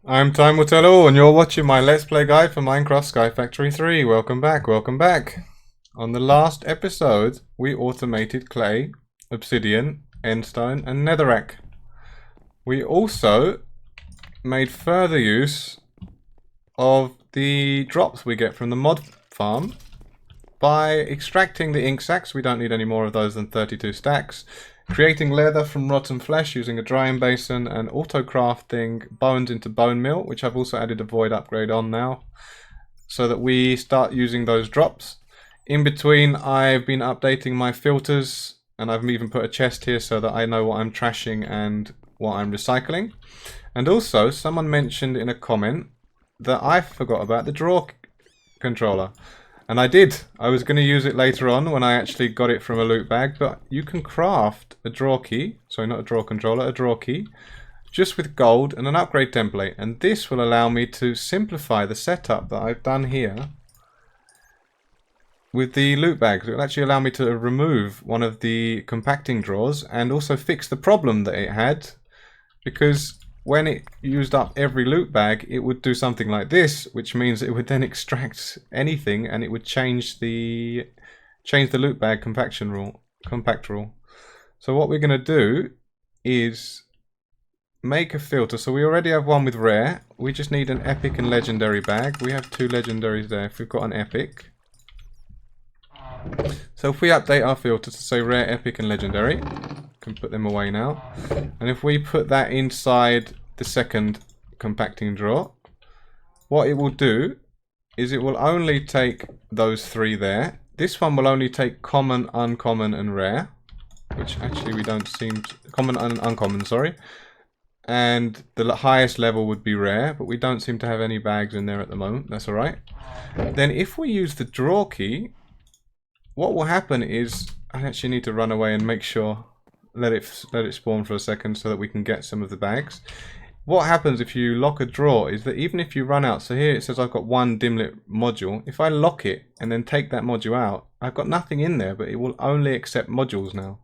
I'm TimeWillTellAll and you're watching my Let's Play guide for Minecraft SkyFactory 3. Welcome back, welcome back. On the last episode, we automated clay, obsidian, endstone and netherrack. We also made further use of the drops we get from the mod farm by extracting the ink sacks. We don't need any more of those than 32 stacks. Creating leather from rotten flesh using a drying basin, and auto-crafting bones into bone meal, which I've also added a void upgrade on now, so that we start using those drops. In between, I've been updating my filters, and I've even put a chest here so that I know what I'm trashing and what I'm recycling. And also, someone mentioned in a comment that I forgot about the draw controller. And I did. I was going to use it later on when I actually got it from a loot bag, but you can craft a draw key, sorry, not a draw controller, a draw key, just with gold and an upgrade template. And this will allow me to simplify the setup that I've done here with the loot bags. It will actually allow me to remove one of the compacting drawers and also fix the problem that it had, because when it used up every loot bag, it would do something like this, which means it would then extract anything and it would change the loot bag compact rule. So what we're going to do is make a filter. So we already have one with rare. We just need an epic and legendary bag. We have two legendaries there if we've got an epic. So if we update our filter to say rare, epic and legendary, can put them away now. And if we put that inside the second compacting drawer, what it will do is it will only take those three there. This one will only take common, uncommon and rare, which actually we don't seem to, common and uncommon, sorry. And the highest level would be rare, but we don't seem to have any bags in there at the moment. That's all right. Then if we use the draw key, what will happen is I actually need to run away and make sure, let it spawn for a second so that we can get some of the bags. What happens if you lock a drawer is that even if you run out, so here it says I've got one dimlit module. If I lock it and then take that module out, I've got nothing in there, but it will only accept modules now.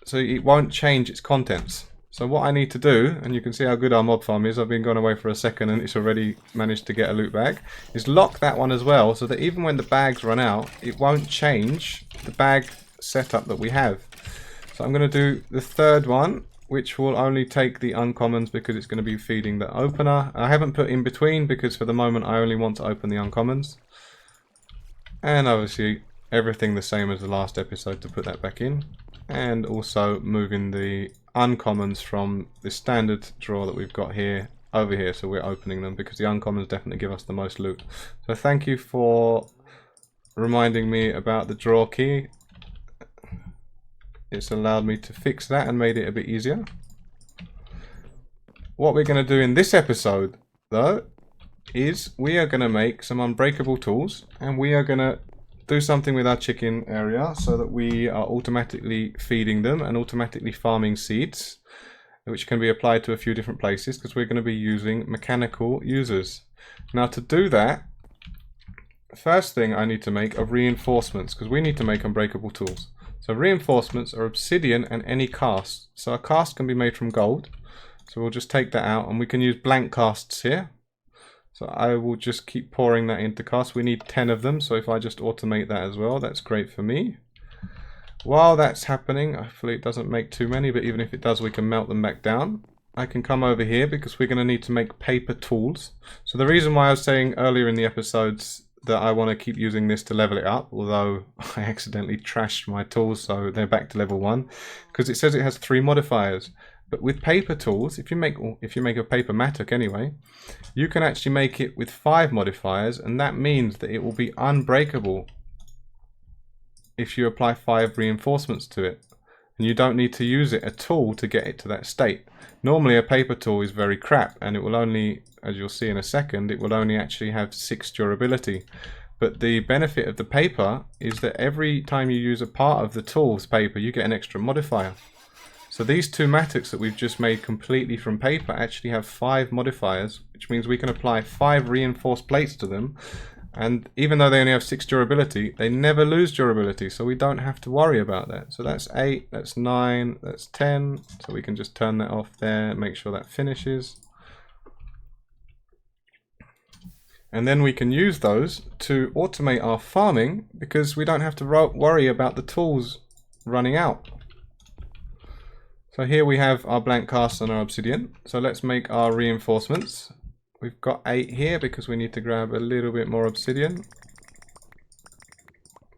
So it won't change its contents. So what I need to do, and you can see how good our mob farm is, I've been gone away for a second and it's already managed to get a loot bag, is lock that one as well so that even when the bags run out, it won't change the bag setup that we have. So I'm going to do the third one, which will only take the uncommons because it's going to be feeding the opener. I haven't put in between because for the moment I only want to open the uncommons. And obviously everything the same as the last episode to put that back in. And also moving the uncommons from the standard drawer that we've got here over here, so we're opening them because the uncommons definitely give us the most loot. So thank you for reminding me about the draw key. It's allowed me to fix that and made it a bit easier. What we're going to do in this episode though is we are going to make some unbreakable tools, and we are going to do something with our chicken area so that we are automatically feeding them and automatically farming seeds, which can be applied to a few different places because we're going to be using mechanical users. Now to do that, first thing I need to make are reinforcements, because we need to make unbreakable tools. So reinforcements are obsidian and any cast. So a cast can be made from gold, so we'll just take that out and we can use blank casts here. So I will just keep pouring that into casts. We need 10 of them, so if I just automate that as well, that's great for me. While that's happening, hopefully it doesn't make too many, but even if it does, we can melt them back down. I can come over here because we're going to need to make paper tools. So the reason why I was saying earlier in the episodes that I want to keep using this to level it up, although I accidentally trashed my tools so they're back to level 1, because it says it has 3 modifiers. But with paper tools, if you make a paper mattock anyway, you can actually make it with 5 modifiers, and that means that it will be unbreakable if you apply 5 reinforcements to it. And you don't need to use it at all to get it to that state. Normally a paper tool is very crap, and it will only, as you'll see in a second, it will only actually have 6 durability. But the benefit of the paper is that every time you use a part of the tool's paper, you get an extra modifier. So these 2 mattocks that we've just made completely from paper actually have 5 modifiers, which means we can apply 5 reinforced plates to them. And even though they only have 6 durability, they never lose durability, so we don't have to worry about that. So that's 8, that's 9, that's 10. So we can just turn that off there, make sure that finishes. And then we can use those to automate our farming because we don't have to worry about the tools running out. So here we have our blank cast and our obsidian. So let's make our reinforcements. We've got 8 here because we need to grab a little bit more obsidian.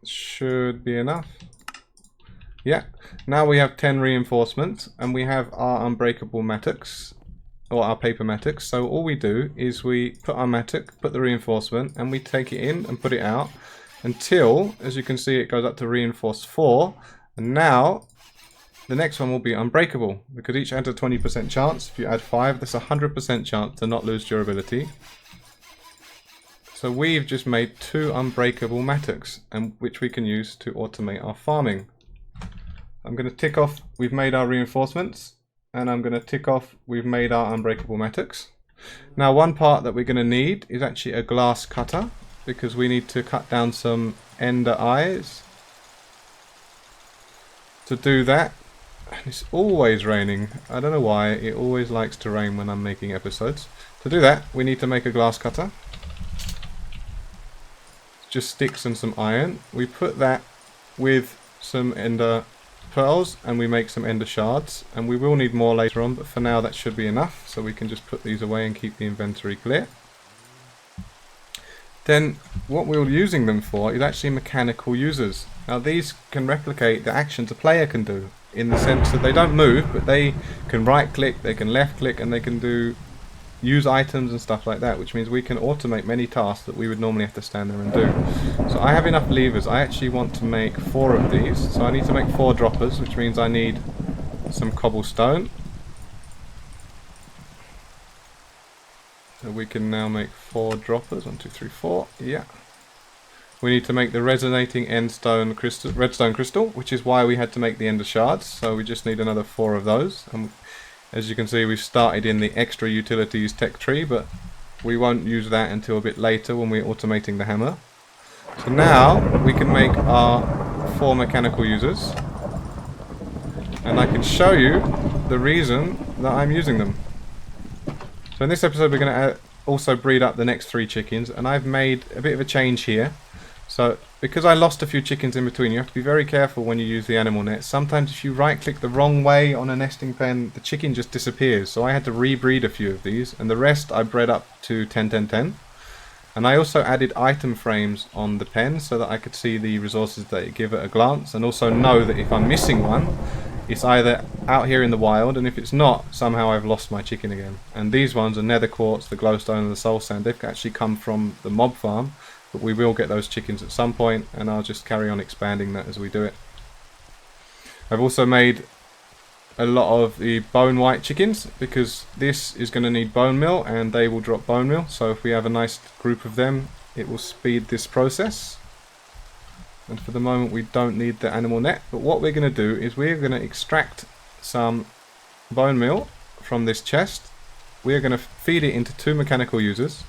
Should be enough. Yeah, now we have 10 reinforcements and we have our unbreakable mattocks, or our paper mattocks. So all we do is we put our mattock, put the reinforcement, and we take it in and put it out until, as you can see, it goes up to reinforced 4. And now the next one will be unbreakable because each adds a 20% chance. If you add 5, that's a 100% chance to not lose durability. So we've just made 2 unbreakable mattocks, and which we can use to automate our farming. I'm going to tick off we've made our reinforcements, and I'm going to tick off we've made our unbreakable mattocks. Now one part that we're going to need is actually a glass cutter because we need to cut down some ender eyes. To do that, it's always raining. I don't know why, it always likes to rain when I'm making episodes. To do that, we need to make a glass cutter. Just sticks and some iron. We put that with some ender pearls and we make some ender shards, and we will need more later on, but for now that should be enough, so we can just put these away and keep the inventory clear. Then what we're using them for is actually mechanical users. Now these can replicate the actions a player can do, in the sense that they don't move, but they can right click, they can left click, and they can use items and stuff like that, which means we can automate many tasks that we would normally have to stand there and do. So I have enough levers. I actually want to make 4 of these, so I need to make 4 droppers, which means I need some cobblestone. So we can now make 4 droppers. 1, 2, 3, 4. Yeah. We need to make the resonating redstone crystal, which is why we had to make the ender shards. So we just need another 4 of those. And as you can see, we've started in the extra utilities tech tree, but we won't use that until a bit later when we're automating the hammer. So now we can make our 4 mechanical users, and I can show you the reason that I'm using them. So in this episode we're going to also breed up the next 3 chickens, and I've made a bit of a change here. So because I lost a few chickens in between, you have to be very careful when you use the animal net. Sometimes if you right click the wrong way on a nesting pen, the chicken just disappears. So I had to rebreed a few of these, and the rest I bred up to 10, 10, 10. And I also added item frames on the pen so that I could see the resources that it give at a glance, and also know that if I'm missing one, it's either out here in the wild, and if it's not, somehow I've lost my chicken again. And these ones are nether quartz, the glowstone and the soul sand. They've actually come from the mob farm, but we will get those chickens at some point, and I'll just carry on expanding that as we do it. I've also made a lot of the bone white chickens because this is going to need bone meal and they will drop bone meal. So if we have a nice group of them, it will speed this process. And for the moment we don't need the animal net, but what we're going to do is we're going to extract some bone meal from this chest. We're going to feed it into 2 mechanical users.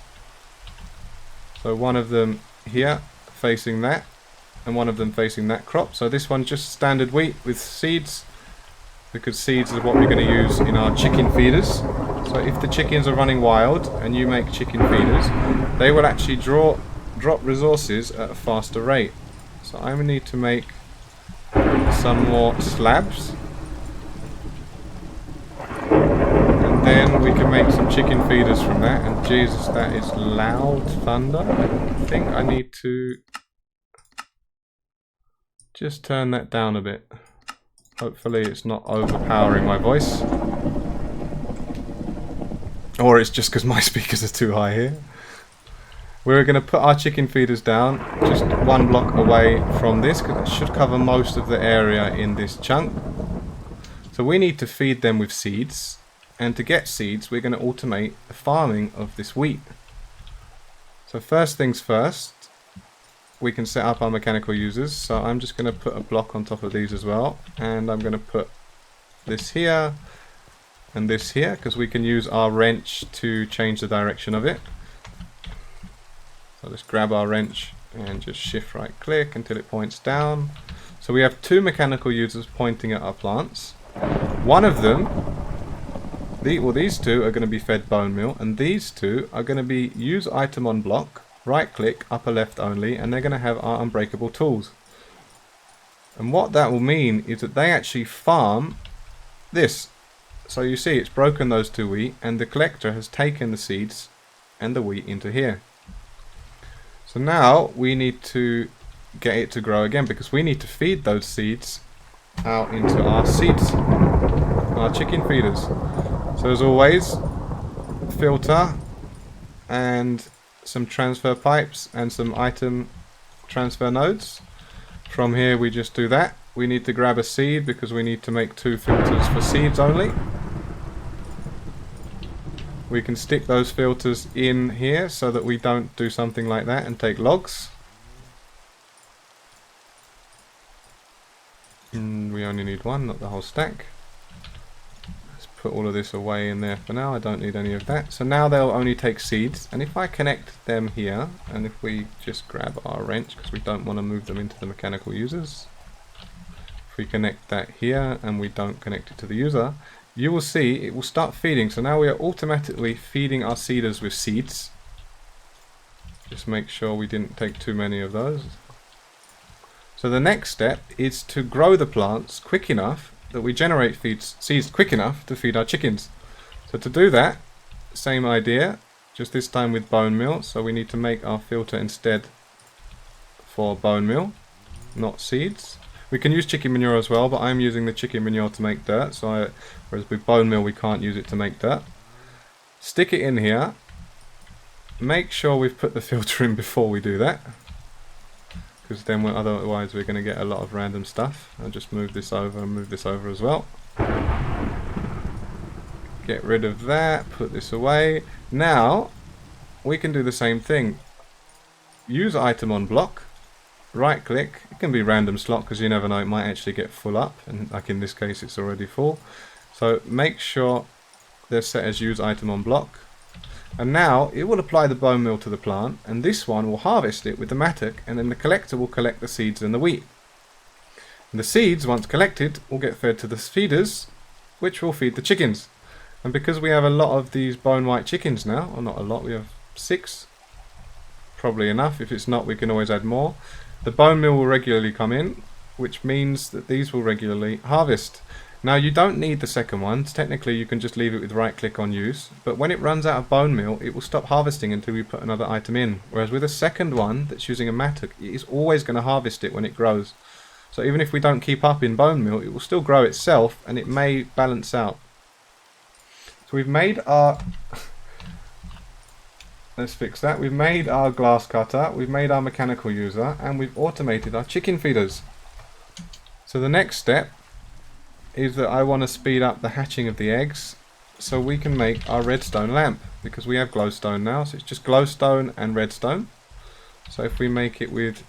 So one of them here facing that, and one of them facing that crop. So this one's just standard wheat with seeds, because seeds is what we're going to use in our chicken feeders. So if the chickens are running wild and you make chicken feeders, they will actually drop resources at a faster rate. So I will need to make some more slabs, and then we can make some chicken feeders from that. And Jesus, that is loud thunder. I think I need to just turn that down a bit. Hopefully it's not overpowering my voice, or it's just because my speakers are too high here. We're going to put our chicken feeders down just 1 block away from this, because it should cover most of the area in this chunk. So we need to feed them with seeds, and to get seeds we're going to automate the farming of this wheat. So first things first, we can set up our mechanical users. So I'm just going to put a block on top of these as well, and I'm going to put this here and this here, because we can use our wrench to change the direction of it. So let's grab our wrench and just shift right click until it points down. So we have 2 mechanical users pointing at our plants. One of them These two are going to be fed bone meal, and these two are going to be use item on block, right click, upper left only, and they're going to have our unbreakable tools. And what that will mean is that they actually farm this. So you see it's broken those two wheat, and the collector has taken the seeds and the wheat into here. So now we need to get it to grow again, because we need to feed those seeds out into our seeds, our chicken feeders. So as always, filter and some transfer pipes and some item transfer nodes. From here we just do that. We need to grab a seed because we need to make 2 filters for seeds only. We can stick those filters in here so that we don't do something like that and take logs. We only need 1, not the whole stack. Let's put all of this away in there for now. I don't need any of that. So now they'll only take seeds. And if I connect them here, and if we just grab our wrench, because we don't want to move them into the mechanical users. If we connect that here and we don't connect it to the user, you will see it will start feeding. So now we are automatically feeding our seeders with seeds. Just make sure we didn't take too many of those. So the next step is to grow the plants quick enough that we generate seeds quick enough to feed our chickens. So to do that, same idea, just this time with bone meal. So we need to make our filter instead for bone meal, not seeds. We can use chicken manure as well, but I'm using the chicken manure to make dirt. Whereas with bone meal we can't use it to make dirt. Stick it in here. Make sure we've put the filter in before we do that, because then otherwise we're going to get a lot of random stuff. I'll just move this over and move this over as well. Get rid of that, put this away. Now we can do the same thing. Use item on block, right click. It can be random slot because you never know, it might actually get full up, and like in this case it's already full. So make sure they're set as use item on block. And now it will apply the bone meal to the plant, and this one will harvest it with the mattock, and then the collector will collect the seeds and the wheat. And the seeds, once collected, will get fed to the feeders, which will feed the chickens. And because we have a lot of these bone white chickens now, or not a lot, we have 6, probably enough. If it's not, we can always add more. The bone meal will regularly come in, which means that these will regularly harvest. Now you don't need the second one. Technically you can just leave it with right click on use, but when it runs out of bone meal it will stop harvesting until we put another item in. Whereas with a second one that's using a mattock, it is always going to harvest it when it grows. So even if we don't keep up in bone meal, it will still grow itself and it may balance out. So we've made our let's fix that. We've made our glass cutter, we've made our mechanical user, and we've automated our chicken feeders. So the next step is that I want to speed up the hatching of the eggs so we can make our redstone lamp, because we have glowstone now, so it's just glowstone and redstone. So if we make it with,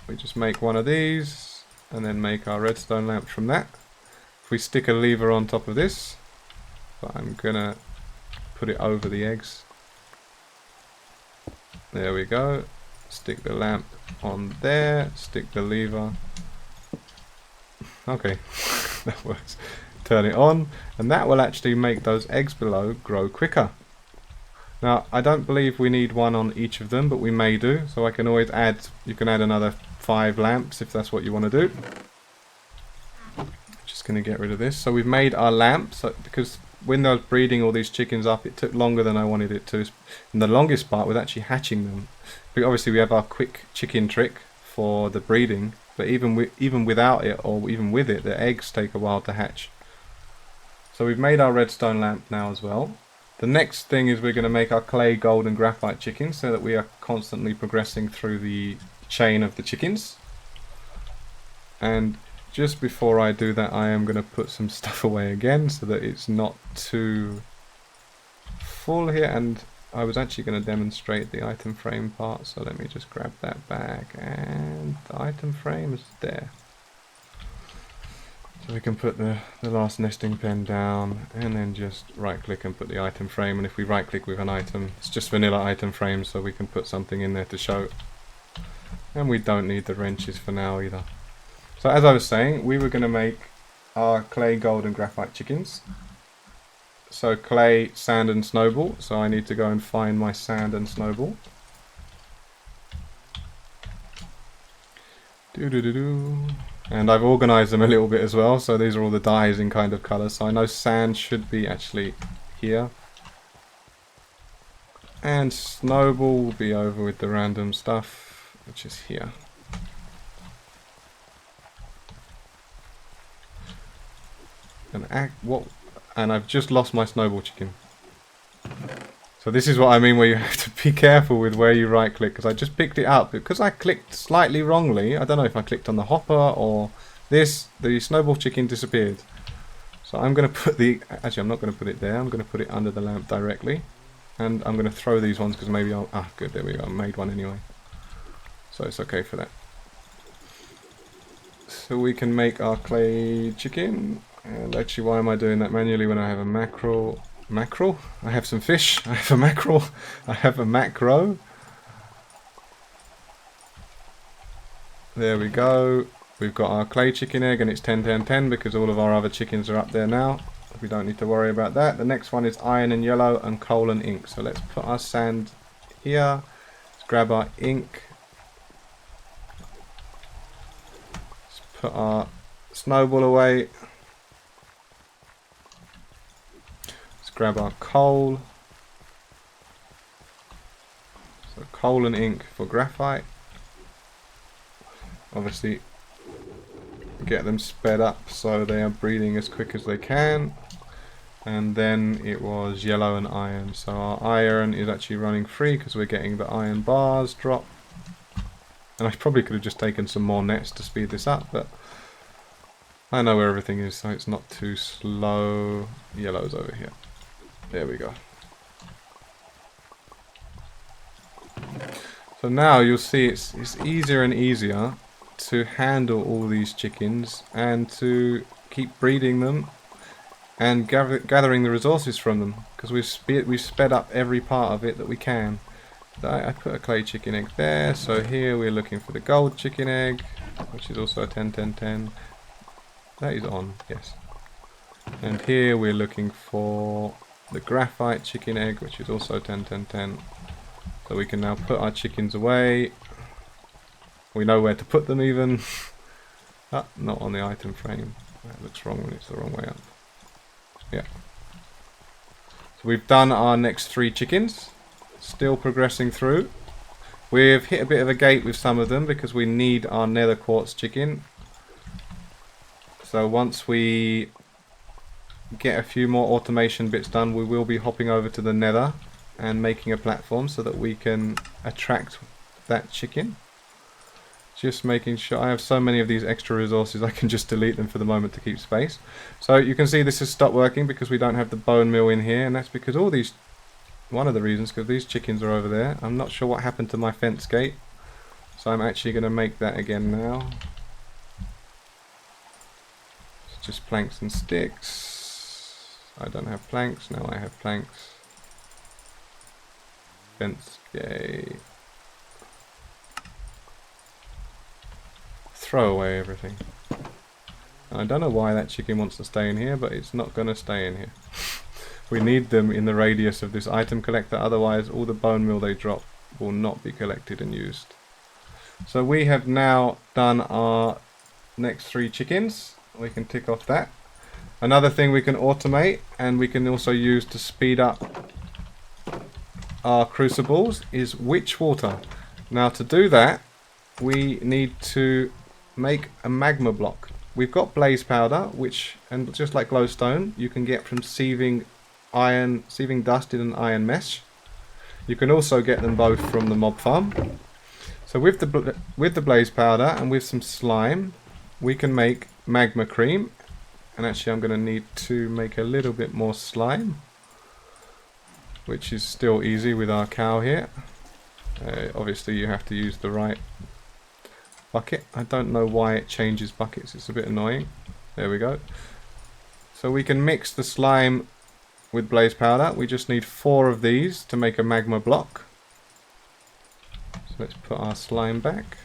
we just make one of these and then make our redstone lamp from that. If we stick a lever on top of this, but I'm gonna put it over the eggs. There we go. Stick the lamp on there, stick the lever. Okay, that works. Turn it on, and that will actually make those eggs below grow quicker. Now, I don't believe we need one on each of them, but we may do. So I can always add, you can add another 5 lamps if that's what you want to do. Just going to get rid of this. So we've made our lamp, so because when I was breeding all these chickens up, it took longer than I wanted it to. And the longest part was actually hatching them. But obviously we have our quick chicken trick for the breeding. But even without it, or even with it, the eggs take a while to hatch. So we've made our redstone lamp now as well. The next thing is we're going to make our clay, gold and graphite chickens, so that we are constantly progressing through the chain of the chickens. And just before I do that, I am going to put some stuff away again so that it's not too full here. And I was actually going to demonstrate the item frame part, so let me just grab that back, and the item frame is there. So we can put the last nesting pen down, and then just right click and put the item frame, and if we right click with an item, it's just vanilla item frame, so we can put something in there to show. And we don't need the wrenches for now either. So as I was saying, we were going to make our clay, gold and graphite chickens. So clay, sand and snowball. So I need to go and find my sand and snowball. And I've organized them a little bit as well. So these are all the dyes in kind of colors. So I know sand should be actually here. And snowball will be over with the random stuff, which is here. And I've just lost my snowball chicken. So this is what I mean where you have to be careful with where you right click, because I just picked it up because I clicked slightly wrongly. I don't know if I clicked on the hopper or this, the snowball chicken disappeared. So I'm going to put actually I'm not going to put it there, I'm going to put it under the lamp directly. And I'm going to throw these ones because maybe I'll, good, there we go, I made one anyway. So it's okay for that. So we can make our clay chicken. And actually, why am I doing that manually when I have a mackerel? Mackerel? I have some fish. I have a mackerel. I have a macro. There we go. We've got our clay chicken egg and it's 10, 10, 10 because all of our other chickens are up there now. We don't need to worry about that. The next one is iron and yellow and coal and ink. So let's put our sand here. Let's grab our ink. Let's put our snowball away. Let's grab our coal. So coal and ink for graphite. Obviously get them sped up so they are breeding as quick as they can. And then it was yellow and iron. So our iron is actually running free because we're getting the iron bars drop. And I probably could have just taken some more nets to speed this up, but I know where everything is, so it's not too slow. Yellow's over here. There we go. So now you'll see it's easier and easier to handle all these chickens and to keep breeding them and gathering the resources from them, because we've sped up every part of it that we can. I put a clay chicken egg there, so here we're looking for the gold chicken egg, which is also a 10, 10, 10. That is on, yes. And here we're looking for the graphite chicken egg, which is also 10, 10, 10. So we can now put our chickens away. We know where to put them even. Not on the item frame. That looks wrong when it's the wrong way up. Yeah. So we've done our next 3 chickens. Still progressing through. We've hit a bit of a gate with some of them because we need our nether quartz chicken. So once we get a few more automation bits done, we will be hopping over to the nether and making a platform so that we can attract that chicken. Just making sure. I have so many of these extra resources I can just delete them for the moment to keep space. So you can see this has stopped working because we don't have the bone meal in here, and that's because all these, one of the reasons, because these chickens are over there. I'm not sure what happened to my fence gate, so I'm actually going to make that again now. It's just planks and sticks. I don't have planks, now I have planks. Fence gate. Throw away everything. I don't know why that chicken wants to stay in here, but it's not going to stay in here. We need them in the radius of this item collector, otherwise all the bone meal they drop will not be collected and used. So we have now done our next 3 chickens. We can tick off that. Another thing we can automate, and we can also use to speed up our crucibles, is witch water. Now to do that, we need to make a magma block. We've got blaze powder, which, and just like glowstone, you can get from sieving dust in an iron mesh. You can also get them both from the mob farm. So with the blaze powder and with some slime, we can make magma cream. And actually I'm going to need to make a little bit more slime, which is still easy with our cow here. Obviously you have to use the right bucket. I don't know why it changes buckets, it's a bit annoying. There we go. So we can mix the slime with blaze powder. We just need 4 of these to make a magma block. So let's put our slime back.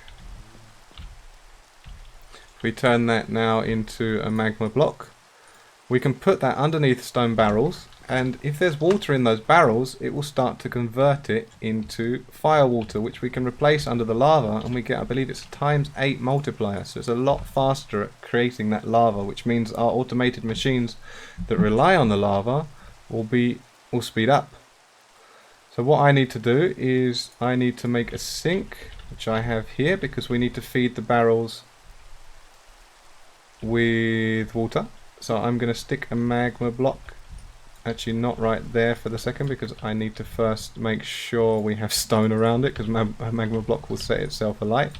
If we turn that now into a magma block, we can put that underneath stone barrels And if there's water in those barrels, it will start to convert it into fire water, which we can replace under the lava, and we get, I believe it's a ×8 multiplier, so it's a lot faster at creating that lava, which means our automated machines that rely on the lava will speed up. So what I need to do is I need to make a sink, which I have here, because we need to feed the barrels with water. So I'm going to stick a magma block, actually not right there for the second, because I need to first make sure we have stone around it, because a magma block will set itself alight.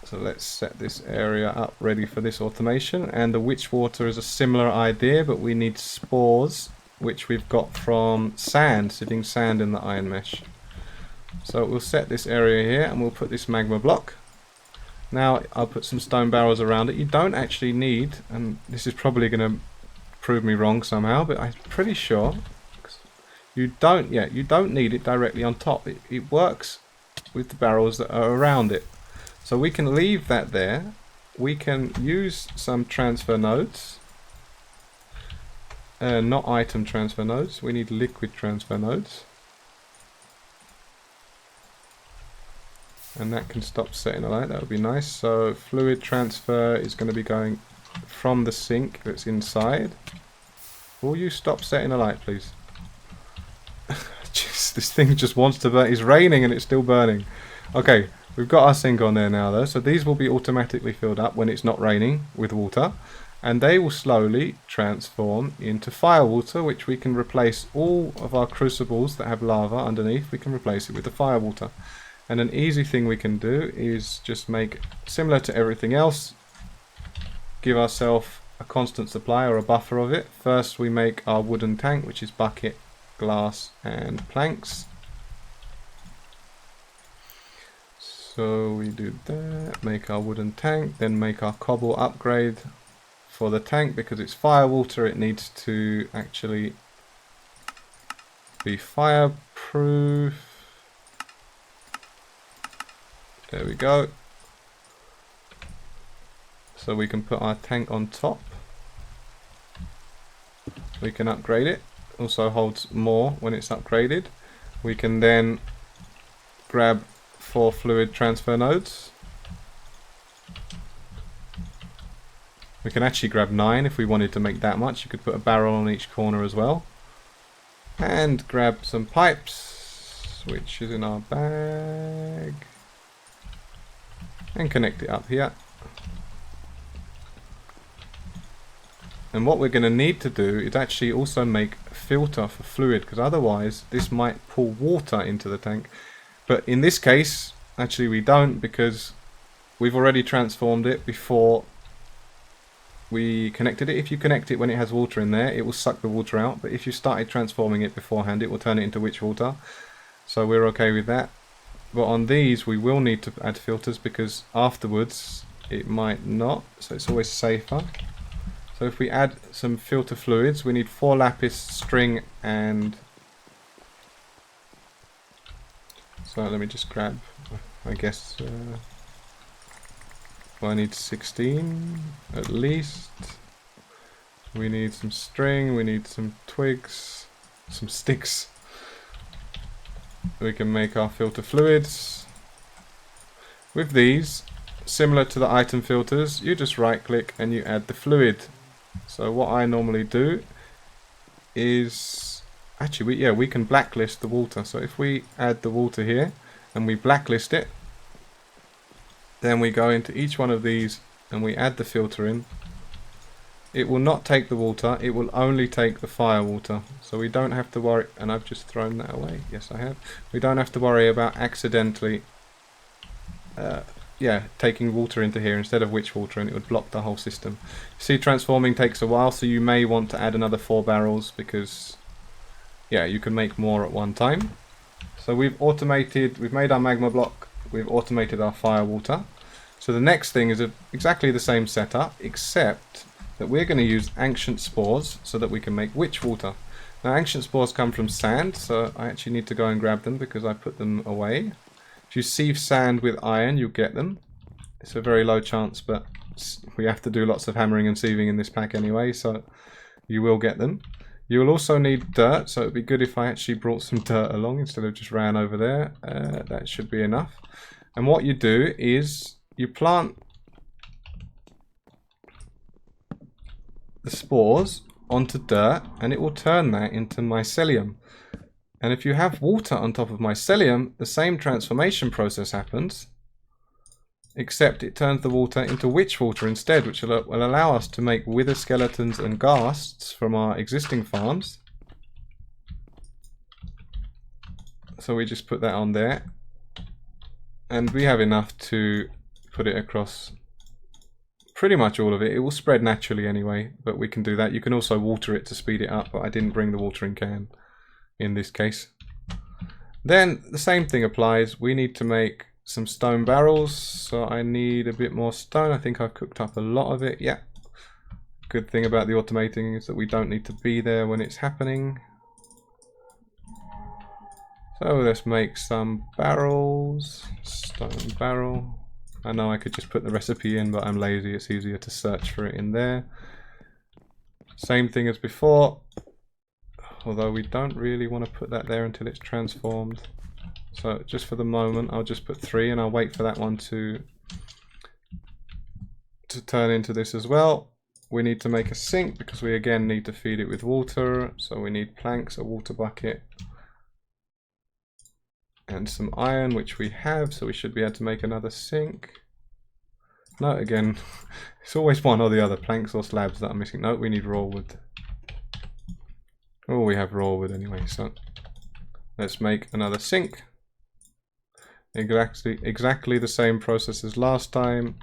So let's set this area up ready for this automation. And the witch water is a similar idea, but we need spores, which we've got from sand, sitting sand in the iron mesh. So we'll set this area here and we'll put this magma block. Now I'll put some stone barrels around it. You don't actually need, and this is probably going to prove me wrong somehow, but I'm pretty sure you don't need it directly on top. It works with the barrels that are around it. So we can leave that there. We can use some transfer nodes. Not item transfer nodes, we need liquid transfer nodes. And that can stop setting alight, that would be nice. So fluid transfer is going to be going from the sink that's inside. Will you stop setting alight, please? Jeez, this thing just wants to burn. It's raining and it's still burning. Okay, we've got our sink on there now though, so these will be automatically filled up when it's not raining with water. And they will slowly transform into fire water, which we can replace all of our crucibles that have lava underneath. We can replace it with the fire water. And an easy thing we can do is just make, similar to everything else, give ourselves a constant supply or a buffer of it. First we make our wooden tank, which is bucket, glass and planks. So we do that, make our wooden tank, then make our cobble upgrade for the tank. Because it's fire water, it needs to actually be fireproof. There we go. So we can put our tank on top. We can upgrade it. Also holds more when it's upgraded. We can then grab 4 fluid transfer nodes. We can actually grab 9 if we wanted to make that much. You could put a barrel on each corner as well. And grab some pipes, which is in our bag. And connect it up here. And what we're going to need to do is actually also make a filter for fluid, because otherwise this might pull water into the tank. But in this case, actually we don't, because we've already transformed it before we connected it. If you connect it when it has water in there, it will suck the water out. But if you started transforming it beforehand, it will turn it into witch water. So we're okay with that. But on these we will need to add filters, because afterwards it might not. So it's always safer. So if we add some filter fluids, we need 4 lapis, string and... So let me just grab, I guess, well, I need 16 at least. We need some string, we need some twigs, some sticks. We can make our filter fluids. With these, similar to the item filters, you just right click and you add the fluid. So what I normally do is, actually we can blacklist the water. So if we add the water here and we blacklist it, then we go into each one of these and we add the filter in. It will not take the water, it will only take the fire water. So we don't have to worry, and I've just thrown that away, yes I have. We don't have to worry about accidentally taking water into here instead of witch water, and it would block the whole system. See, transforming takes a while, so you may want to add another 4 barrels, because you can make more at one time. So we've made our magma block, we've automated our fire water. So the next thing is exactly the same setup, except that we're going to use ancient spores so that we can make witch water. Now ancient spores come from sand, so I actually need to go and grab them because I put them away. If you sieve sand with iron, you'll get them. It's a very low chance, but we have to do lots of hammering and sieving in this pack anyway, so you will get them. You will also need dirt, so it'd be good if I actually brought some dirt along instead of just ran over there. That should be enough. And what you do is you plant the spores onto dirt and it will turn that into mycelium. And if you have water on top of mycelium, the same transformation process happens, except it turns the water into witch water instead, which will allow us to make wither skeletons and ghasts from our existing farms. So we just put that on there. And we have enough to put it across pretty much all of it. It will spread naturally anyway, but we can do that. You can also water it to speed it up, but I didn't bring the watering can in this case. Then the same thing applies. We need to make some stone barrels, so I need a bit more stone. I think I've cooked up a lot of it. Yeah. Good thing about the automating is that we don't need to be there when it's happening. So let's make some barrels. Stone barrel. I know I could just put the recipe in, but I'm lazy. It's easier to search for it in there. Same thing as before. Although we don't really want to put that there until it's transformed. So just for the moment, I'll just put 3 and I'll wait for that one to turn into this as well. We need to make a sink because we again need to feed it with water. So we need planks, a water bucket, and some iron, which we have. So we should be able to make another sink. No, again, it's always one or the other, planks or slabs that I'm missing. No, we need raw wood. Oh, we have raw wood anyway, so let's make another sink. Exactly the same process as last time.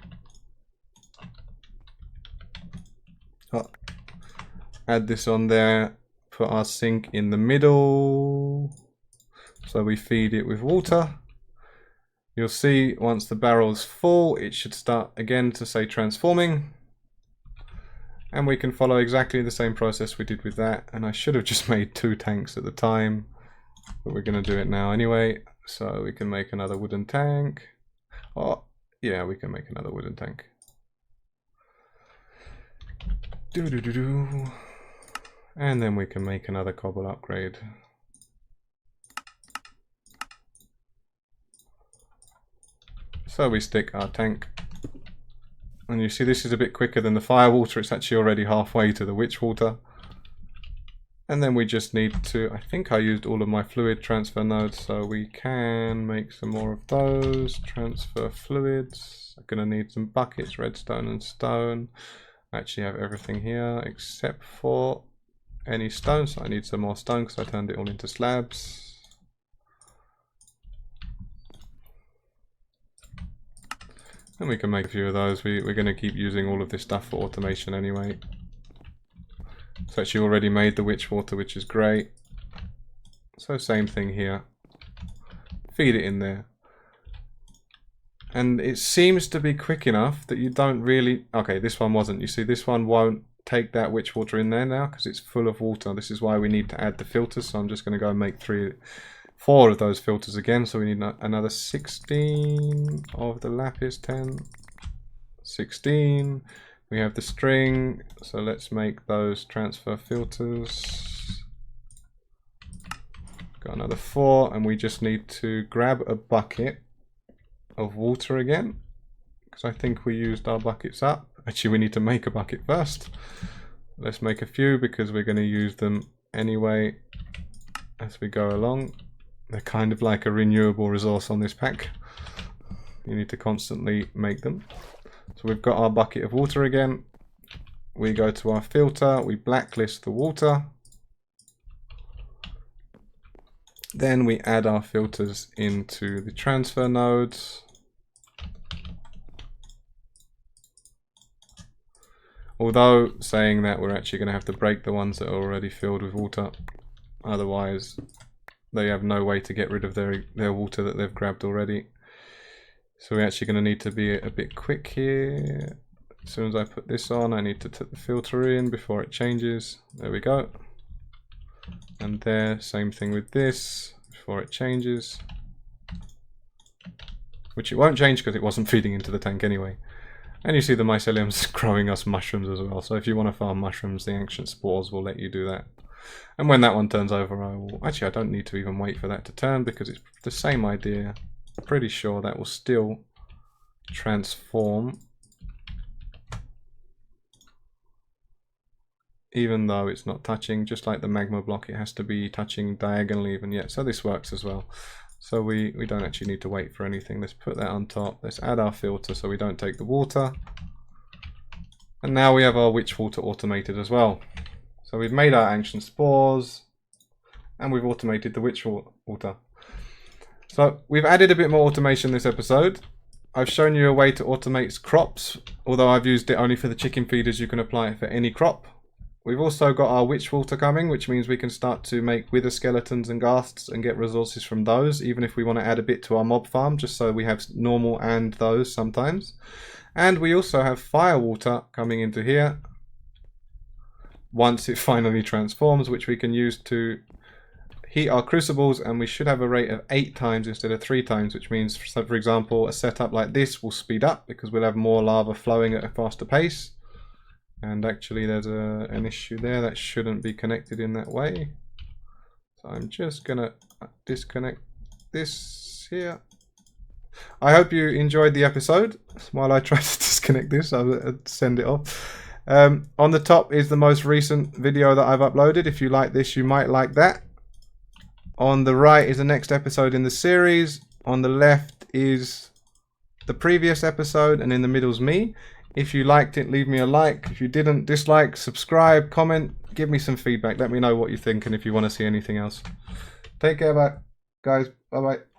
Oh, add this on there, put our sink in the middle, so we feed it with water. You'll see once the barrel's full, it should start again to say transforming. And we can follow exactly the same process we did with that. And I should have just made 2 tanks at the time, but we're going to do it now anyway. So we can make another wooden tank. Oh, yeah, we can make another wooden tank. And then we can make another cobble upgrade. So we stick our tank. And you see this is a bit quicker than the fire water. It's actually already halfway to the witch water. And then we just need to, I think I used all of my fluid transfer nodes, so we can make some more of those. Transfer fluids. I'm going to need some buckets, redstone and stone. I actually have everything here except for any stone, so I need some more stone because I turned it all into slabs. And we can make a few of those. We're going to keep using all of this stuff for automation anyway. So actually already made the witch water, which is great. So same thing here. Feed it in there. And it seems to be quick enough that you don't really... Okay, this one wasn't. You see, this one won't take that witch water in there now because it's full of water. This is why we need to add the filters. So I'm just going to go and make 4 of those filters again. So we need another 16 of the lapis, 10, 16. We have the string, so let's make those transfer filters. Got another 4, and we just need to grab a bucket of water again, because I think we used our buckets up. Actually, we need to make a bucket first. Let's make a few because we're going to use them anyway as we go along. They're kind of like a renewable resource on this pack. You need to constantly make them. So we've got our bucket of water again. We go to our filter, we blacklist the water. Then we add our filters into the transfer nodes. Although saying that, we're actually going to have to break the ones that are already filled with water. Otherwise, they have no way to get rid of their water that they've grabbed already. So we're actually going to need to be a bit quick here. As soon as I put this on, I need to put the filter in before it changes. There we go. And there, same thing with this, before it changes. Which it won't change because it wasn't feeding into the tank anyway. And you see the mycelium's growing us mushrooms as well. So if you want to farm mushrooms, the ancient spores will let you do that. And when that one turns over, I will... Actually, I don't need to even wait for that to turn because it's the same idea. I'm pretty sure that will still transform. Even though it's not touching, just like the magma block, it has to be touching diagonally even yet. So this works as well. So we don't actually need to wait for anything. Let's put that on top. Let's add our filter so we don't take the water. And now we have our witch water automated as well. So we've made our ancient spores and we've automated the witch water. So we've added a bit more automation this episode. I've shown you a way to automate crops. Although I've used it only for the chicken feeders, you can apply it for any crop. We've also got our witch water coming, which means we can start to make wither skeletons and ghasts and get resources from those, even if we want to add a bit to our mob farm, just so we have normal and those sometimes. And we also have fire water coming into here once it finally transforms, which we can use to heat our crucibles, and we should have a rate of 8 times instead of 3 times, which means, so for example, a setup like this will speed up because we'll have more lava flowing at a faster pace. And actually there's an issue there that shouldn't be connected in that way. So I'm just gonna disconnect this here. I hope you enjoyed the episode. While I try to disconnect this, I'll send it off. On the top is the most recent video that I've uploaded. If you like this, you might like that. On the right is the next episode in the series. On the left is the previous episode, and in the middle is me. If you liked it, leave me a like. If you didn't, dislike, subscribe, comment, give me some feedback. Let me know what you think and if you want to see anything else. Take care, guys. Bye-bye.